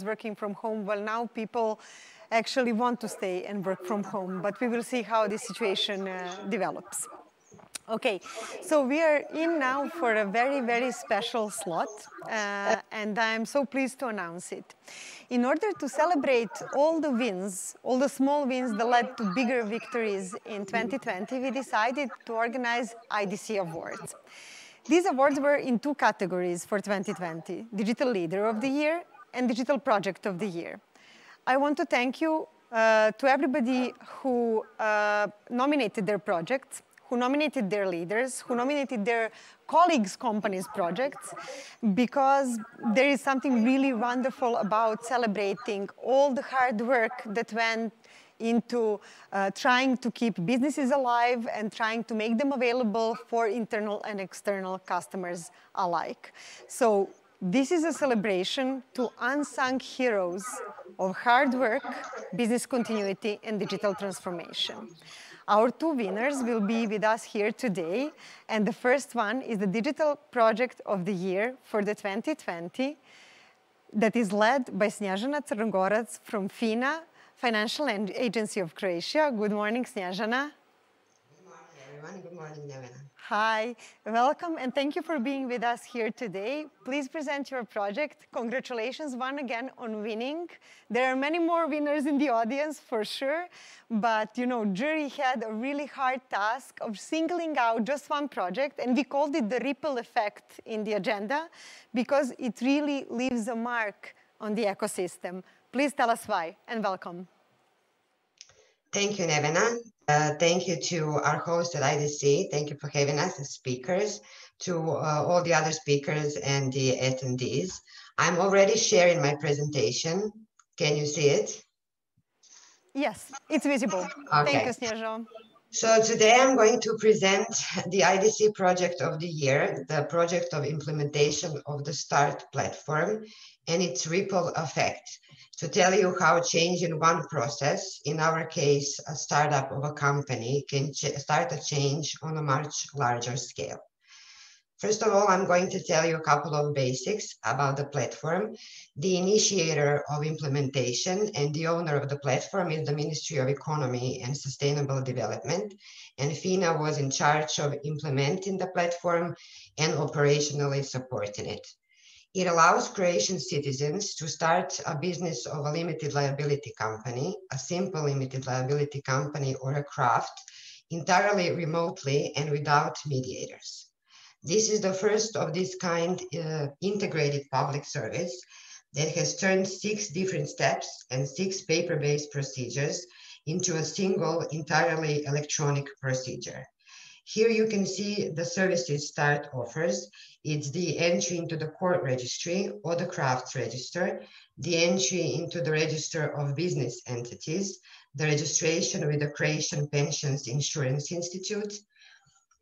working from home, well, now people actually want to stay and work from home, but we will see how this situation develops. Okay, so we are in now for a very, very special slot, and I'm so pleased to announce it. In order to celebrate all the wins, all the small wins that led to bigger victories in 2020, we decided to organize IDC Awards. These awards were in two categories for 2020, Digital Leader of the Year and Digital Project of the Year. I want to thank you to everybody who nominated their projects, who nominated their leaders, who nominated their colleagues' companies' projects, because there is something really wonderful about celebrating all the hard work that went into trying to keep businesses alive and trying to make them available for internal and external customers alike. So this is a celebration to unsung heroes of hard work, business continuity, and digital transformation. Our two winners will be with us here today, and the first one is the Digital Project of the Year for the 2020 that is led by Snježana Crnogorac from FINA, Financial Agency of Croatia. Good morning, Snježana. Good morning, everyone. Good morning, Nevena. Hi, welcome, and thank you for being with us here today. Please present your project. Congratulations once again on winning. There are many more winners in the audience for sure, but jury had a really hard task of singling out just one project, and we called it the ripple effect in the agenda because it really leaves a mark on the ecosystem. Please tell us why, and welcome. Thank you, Nevena. Thank you to our host at IDC. Thank you for having us as speakers, to all the other speakers and the attendees. I'm already sharing my presentation. Can you see it? Yes, it's visible. Okay. Thank you, Snježana. So today I'm going to present the IDC Project of the Year, the project of implementation of the START platform and its ripple effect, to tell you how change in one process, in our case, a startup of a company, can start a change on a much larger scale. First of all, I'm going to tell you a couple of basics about the platform. The initiator of implementation and the owner of the platform is the Ministry of Economy and Sustainable Development, and FINA was in charge of implementing the platform and operationally supporting it. It allows Croatian citizens to start a business of a limited liability company, a simple limited liability company or a craft, entirely remotely and without mediators. This is the first of this kind integrated public service that has turned 6 different steps and 6 paper-based procedures into a single entirely electronic procedure. Here you can see the services START offers. It's the entry into the court registry or the crafts register, the entry into the register of business entities, the registration with the Croatian Pensions Insurance Institute,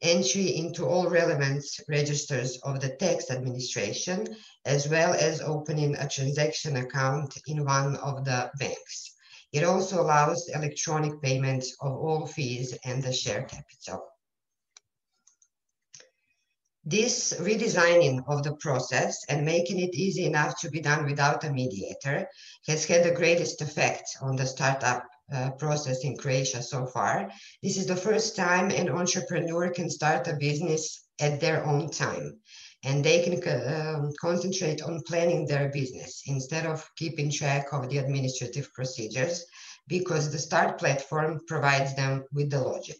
entry into all relevant registers of the tax administration, as well as opening a transaction account in one of the banks. It also allows electronic payment of all fees and the share capital. This redesigning of the process and making it easy enough to be done without a mediator has had the greatest effect on the startup process in Croatia so far. This is the first time an entrepreneur can start a business at their own time, and they can concentrate on planning their business instead of keeping track of the administrative procedures, because the START platform provides them with the logic.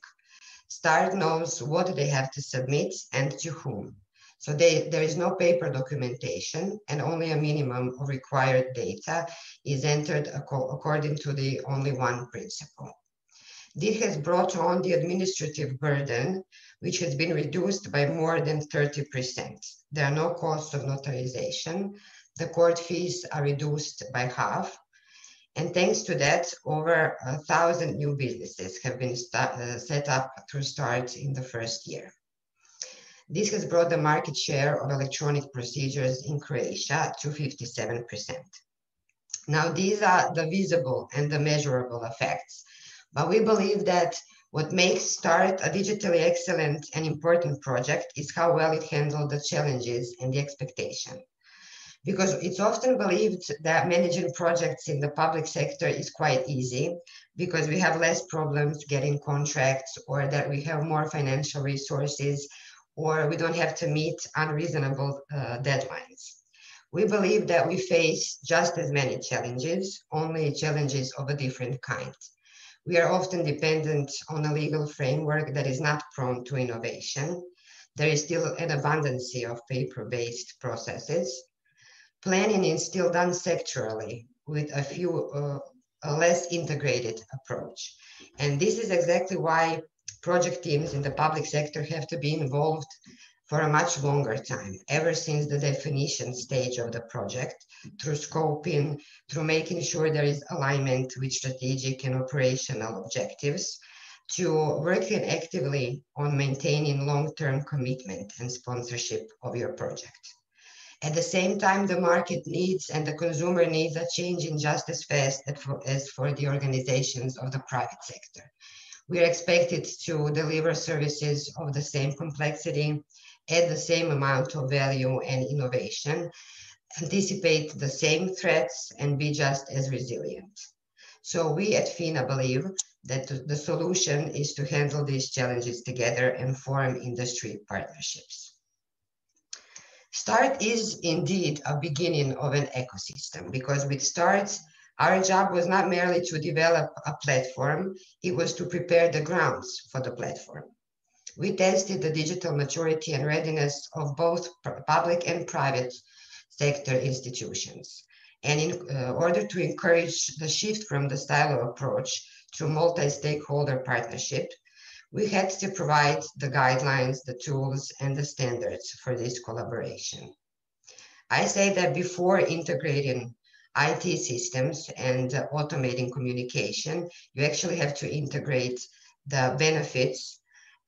START knows what they have to submit and to whom. So there is no paper documentation, and only a minimum of required data is entered according to the only one principle. This has brought on the administrative burden, which has been reduced by more than 30%. There are no costs of notarization. The court fees are reduced by half. And thanks to that, over 1,000 new businesses have been set up through START in the first year. This has brought the market share of electronic procedures in Croatia to 57%. Now, these are the visible and the measurable effects, but we believe that what makes START a digitally excellent and important project is how well it handled the challenges and the expectation. because it's often believed that managing projects in the public sector is quite easy because we have less problems getting contracts, or that we have more financial resources, or we don't have to meet unreasonable deadlines. We believe that we face just as many challenges, only challenges of a different kind. We are often dependent on a legal framework that is not prone to innovation. There is still an abundance of paper-based processes. Planning is still done sectorally with a less integrated approach. And this is exactly why project teams in the public sector have to be involved for a much longer time, ever since the definition stage of the project, through scoping, through making sure there is alignment with strategic and operational objectives, to working actively on maintaining long-term commitment and sponsorship of your project. At the same time, the market needs and the consumer needs are changing just as fast as for the organizations of the private sector. We are expected to deliver services of the same complexity, add the same amount of value and innovation, anticipate the same threats, and be just as resilient. So we at FINA believe that the solution is to handle these challenges together and form industry partnerships. START is indeed a beginning of an ecosystem, because with START, our job was not merely to develop a platform, it was to prepare the grounds for the platform. We tested the digital maturity and readiness of both public and private sector institutions. And in order to encourage the shift from the silo approach to multi-stakeholder partnership, we had to provide the guidelines, the tools, and the standards for this collaboration. I say that before integrating IT systems and automating communication, you actually have to integrate the benefits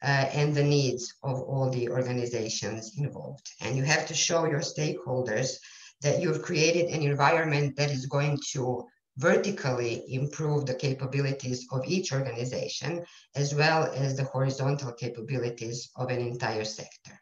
and the needs of all the organizations involved. And you have to show your stakeholders that you've created an environment that is going to vertically improve the capabilities of each organization, as well as the horizontal capabilities of an entire sector.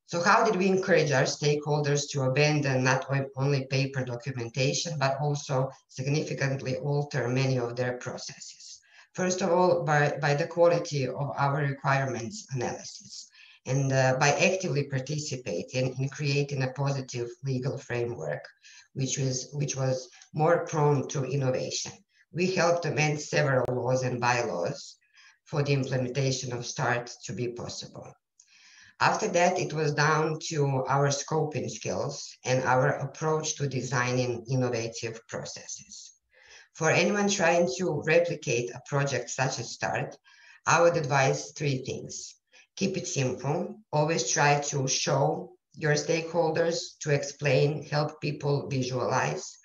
So how did we encourage our stakeholders to abandon not only paper documentation, but also significantly alter many of their processes? First of all, by the quality of our requirements analysis, and by actively participating in creating a positive legal framework, which was more prone to innovation. We helped amend several laws and bylaws for the implementation of START to be possible. After that, it was down to our scoping skills and our approach to designing innovative processes. For anyone trying to replicate a project such as START, I would advise three things. Keep it simple, always try to show your stakeholders, to explain, help people visualize.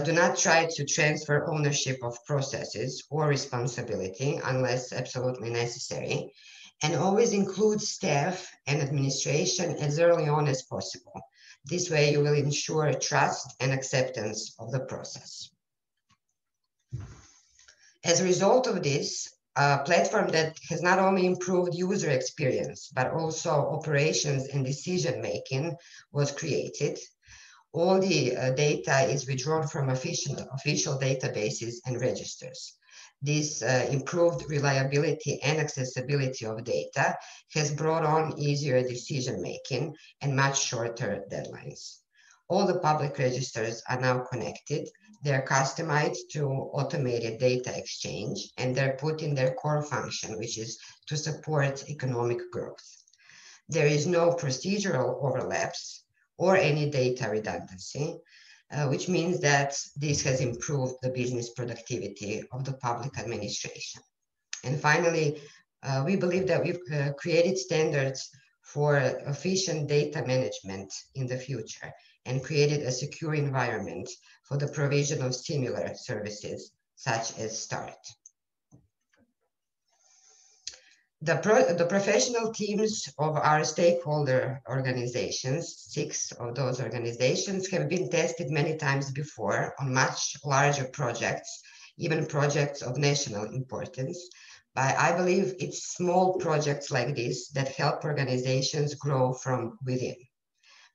Do not try to transfer ownership of processes or responsibility unless absolutely necessary. And always include staff and administration as early on as possible. This way you will ensure trust and acceptance of the process. As a result of this, a platform that has not only improved user experience, but also operations and decision-making was created. All the data is withdrawn from official databases and registers. This improved reliability and accessibility of data has brought on easier decision-making and much shorter deadlines. All the public registers are now connected. They're customized to automated data exchange, and they're put in their core function, which is to support economic growth. There is no procedural overlaps or any data redundancy, which means that this has improved the business productivity of the public administration. And finally, we believe that we've created standards for efficient data management in the future and created a secure environment for the provision of similar services such as START. The professional teams of our stakeholder organizations, 6 of those organizations, have been tested many times before on much larger projects, even projects of national importance. But I believe it's small projects like this that help organizations grow from within.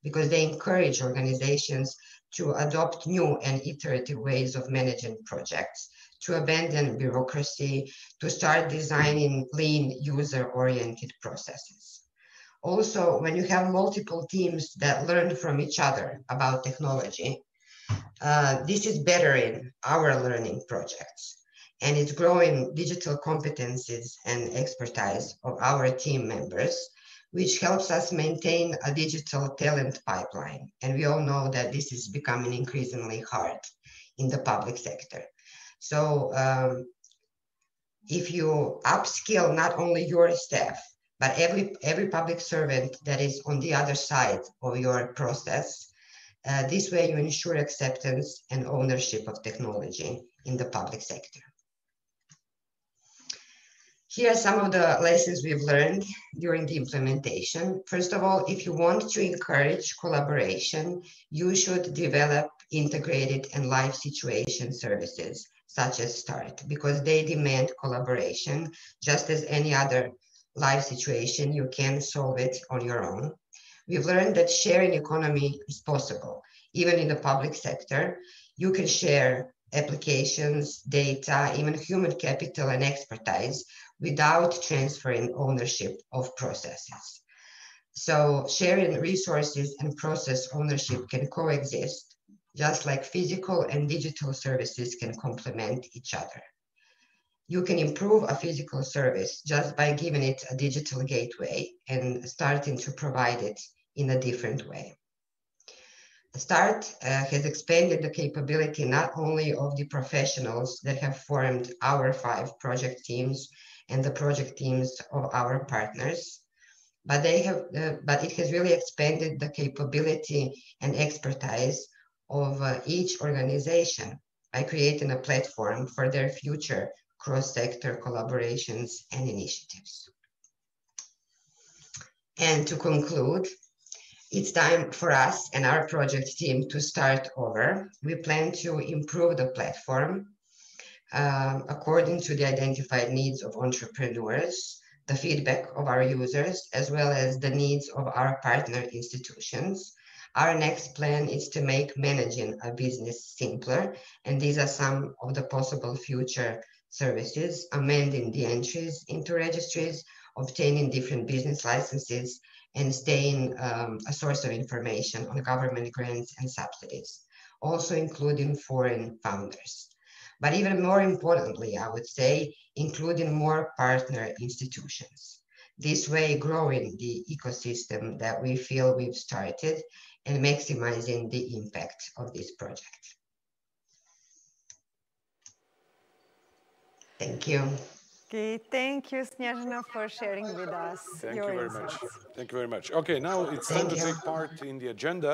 because they encourage organizations to adopt new and iterative ways of managing projects, to abandon bureaucracy, to start designing lean, user-oriented processes. Also, when you have multiple teams that learn from each other about technology, this is bettering our learning projects, and it's growing digital competencies and expertise of our team members, which helps us maintain a digital talent pipeline. And we all know that this is becoming increasingly hard in the public sector. So if you upskill not only your staff, but every public servant that is on the other side of your process, this way you ensure acceptance and ownership of technology in the public sector. Here are some of the lessons we've learned during the implementation. First of all, if you want to encourage collaboration, you should develop integrated and live situation services such as START, because they demand collaboration. Just as any other live situation, you can solve it on your own. We've learned that sharing economy is possible. Even in the public sector, you can share applications, data, even human capital and expertise without transferring ownership of processes. So sharing resources and process ownership can coexist, just like physical and digital services can complement each other. You can improve a physical service just by giving it a digital gateway and starting to provide it in a different way. START has expanded the capability not only of the professionals that have formed our 5 project teams and the project teams of our partners, but it has really expanded the capability and expertise of each organization by creating a platform for their future cross-sector collaborations and initiatives. And to conclude, it's time for us and our project team to start over. We plan to improve the platform according to the identified needs of entrepreneurs, the feedback of our users, as well as the needs of our partner institutions. Our next plan is to make managing a business simpler, and these are some of the possible future services: amending the entries into registries, obtaining different business licenses, and staying a source of information on government grants and subsidies, also including foreign founders. But even more importantly, I would say, including more partner institutions. This way, growing the ecosystem that we feel we've started and maximizing the impact of this project. Thank you. Okay, thank you, Snezhana, for sharing with us your insights. Thank you very much. Okay, now it's time to take part in the agenda.